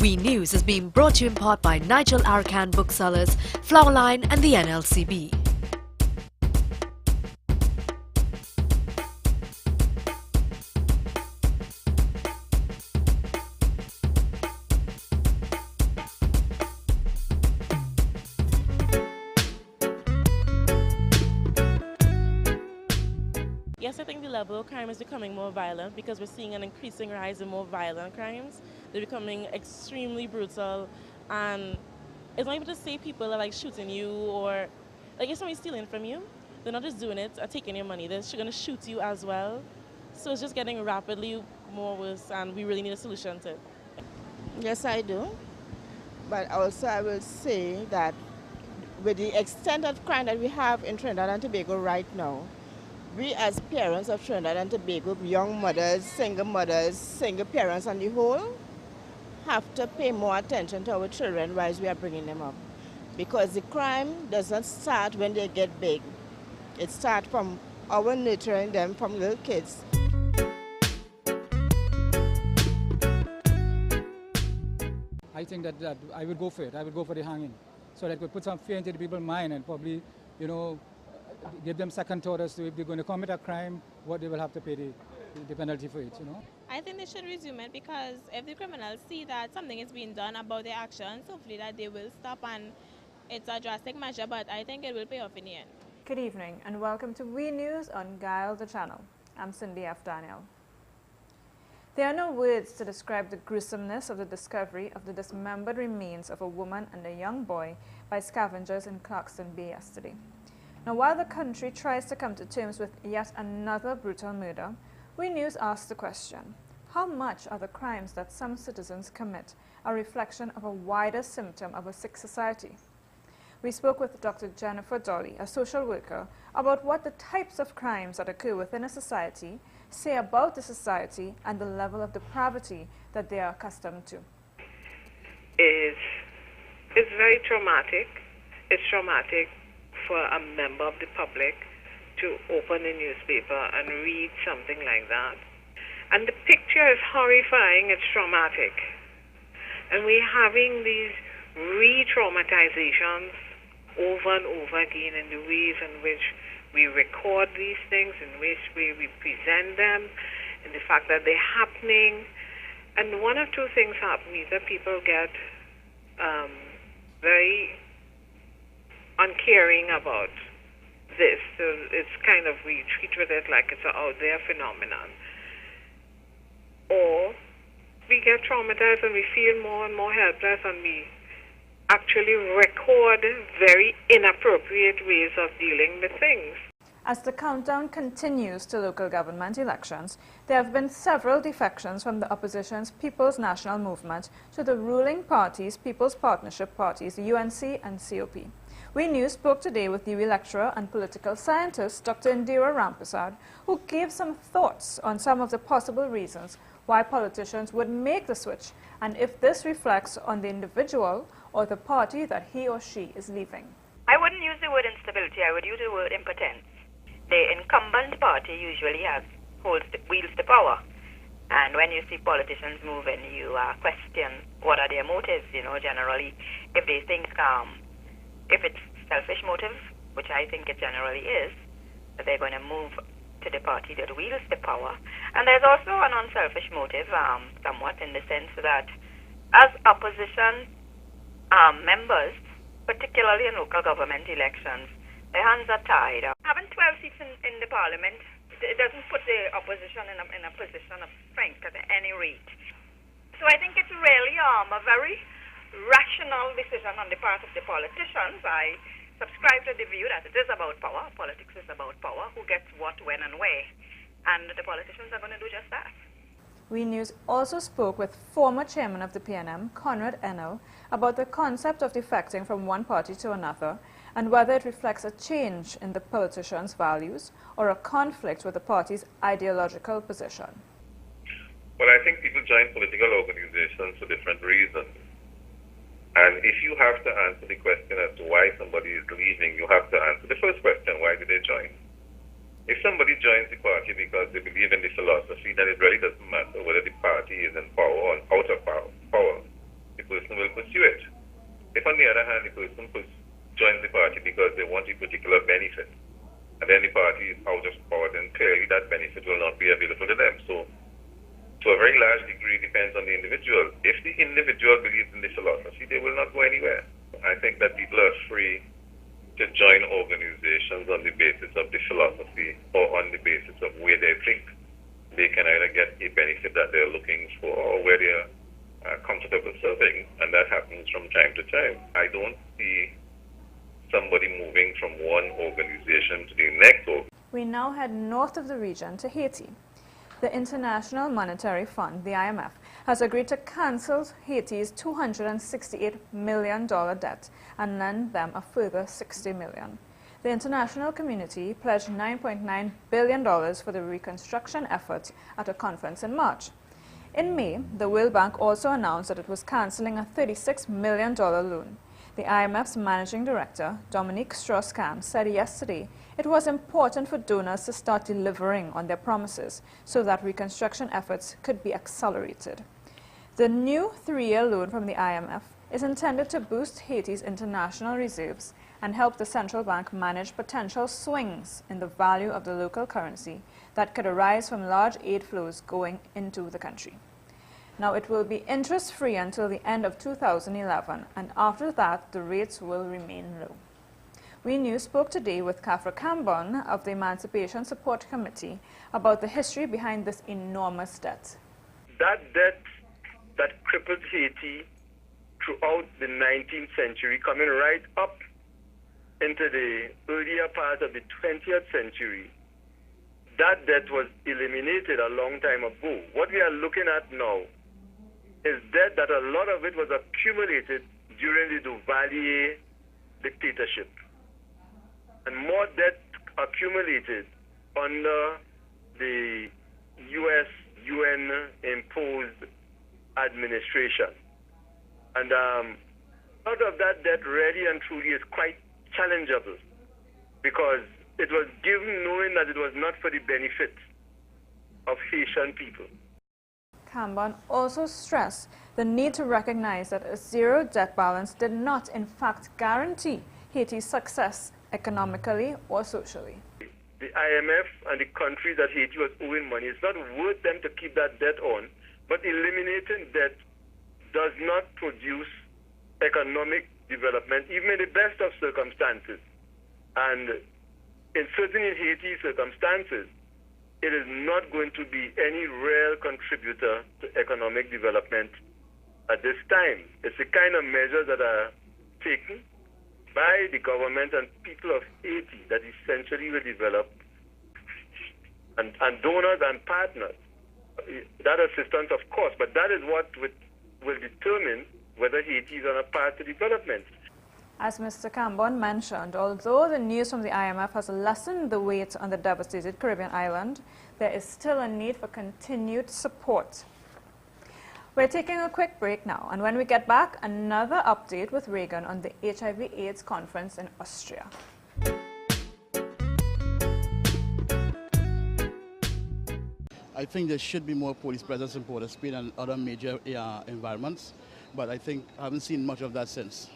We News is being brought to you in part by Nigel Arakan Booksellers, Flowerline and the NLCB. Yes, I think the level of crime is becoming more violent because we're seeing an increasing rise in more violent crimes. They're becoming extremely brutal, and it's not even to say people are like shooting you or like if somebody's stealing from you, they're not just doing it or taking your money, they're going to shoot you as well. So it's just getting rapidly more worse, and we really need a solution to it. Yes, I do. But also I will say that with the extent of crime that we have in Trinidad and Tobago right now, we as parents of Trinidad and Tobago, young mothers, single parents on the whole, have to pay more attention to our children while we are bringing them up. Because the crime does not start when they get big. It starts from our nurturing them from little kids. I think that I would go for it. I would go for the hanging. So that could put some fear into the people's mind and probably, give them second thought as to if they're going to commit a crime, what they will have to pay the penalty for it, I think they should resume it because if the criminals see that something is being done about their actions, hopefully that they will stop, and it's a drastic measure, but I think it will pay off in the end. Good evening and welcome to We News on Guile the Channel. I'm Cindy F. Daniel. There are no words to describe the gruesomeness of the discovery of the dismembered remains of a woman and a young boy by scavengers in Clarkson Bay yesterday. Now, while the country tries to come to terms with yet another brutal murder, We News asks the question, how much are the crimes that some citizens commit a reflection of a wider symptom of a sick society? We spoke with Dr. Jennifer Dolly, a social worker, about what the types of crimes that occur within a society say about the society and the level of depravity that they are accustomed to. It's very traumatic. It's traumatic for a member of the public to open a newspaper and read something like that. And the picture is horrifying, it's traumatic. And we're having these re-traumatizations over and over again in the ways in which we record these things, in which we present them, in the fact that they're happening. And one of two things happen. Either people get very uncaring about this, so it's kind of, we treat with it like it's an out there phenomenon, or we get traumatized and we feel more and more helpless, and we actually record very inappropriate ways of dealing with things. As the countdown continues to local government elections, there have been several defections from the opposition's People's National Movement to the ruling party's People's Partnership Parties, the UNC and COP. We News spoke today with the lecturer and political scientist, Dr. Indira Rampersad, who gave some thoughts on some of the possible reasons why politicians would make the switch, and if this reflects on the individual or the party that he or she is leaving. I wouldn't use the word instability, I would use the word impotence. The incumbent party usually wields the power. And when you see politicians move and you question what are their motives, generally, if they think, if it's selfish motive, which I think it generally is, they're going to move to the party that wields the power. And there's also an unselfish motive, somewhat, in the sense that as opposition members, particularly in local government elections, their hands are tied. Having 12 seats in the parliament, it doesn't put the opposition in a position of strength at any rate. So I think it's really a very rational decision on the part of the politicians. I subscribe to the view that it is about power. Politics is about power, who gets what, when, and where. And the politicians are going to do just that. We News also spoke with former chairman of the PNM, Conrad Enel, about the concept of defecting from one party to another and whether it reflects a change in the politician's values or a conflict with the party's ideological position. Well, I think people join political organizations for different reasons. And if you have to answer the question as to why somebody is leaving, you have to answer the first question, why did they join? If somebody joins the party because they believe in the philosophy, then it really doesn't matter whether the party is in power or out of power. The person joins the party because they want a particular benefit, and then the party is out of power, then clearly that benefit will not be available to them. So, to a very large degree, depends on the individual. If the individual believes in the philosophy, they will not go anywhere. I think that people are free to join organizations on the basis of the philosophy or on the basis of where they think they can either get a benefit that they're looking for or where they're comfortable serving, and that happens from time to time. I don't see somebody moving from one organization to the next. We now head north of the region to Haiti. The International Monetary Fund, the IMF, has agreed to cancel Haiti's $268 million debt and lend them a further $60 million. The international community pledged $9.9 billion for the reconstruction efforts at a conference in March. In May, the World Bank also announced that it was cancelling a $36 million loan. The IMF's managing director, Dominique Strauss-Kahn, said yesterday it was important for donors to start delivering on their promises so that reconstruction efforts could be accelerated. The new 3-year loan from the IMF is intended to boost Haiti's international reserves and help the central bank manage potential swings in the value of the local currency that could arise from large aid flows going into the country. Now, it will be interest-free until the end of 2011, and after that, the rates will remain low. We News spoke today with Kafra Cambon of the Emancipation Support Committee about the history behind this enormous debt. That debt that crippled Haiti throughout the 19th century, coming right up into the earlier part of the 20th century, that debt was eliminated a long time ago. What we are looking at now is debt that a lot of it was accumulated during the Duvalier dictatorship, and more debt accumulated under the UN imposed administration. And part of that debt really and truly is quite challengeable because it was given knowing that it was not for the benefit of Haitian people. Cambon also stressed the need to recognize that a zero debt balance did not, in fact, guarantee Haiti's success economically or socially. The IMF and the countries that Haiti was owing money, it's not worth them to keep that debt on, but eliminating debt does not produce economic development, even in the best of circumstances. And certainly in Haiti's circumstances, it is not going to be any real contributor to economic development at this time. It's the kind of measures that are taken by the government and people of Haiti that essentially will develop, and donors and partners. That assistance, of course, but that is what will determine whether Haiti is on a path to development. As Mr. Cambon mentioned, although the news from the IMF has lessened the weight on the devastated Caribbean island, there is still a need for continued support. We're taking a quick break now, and when we get back, another update with Reagan on the HIV/AIDS conference in Austria. I think there should be more police presence in Port of Spain and other major environments, but I haven't seen much of that since.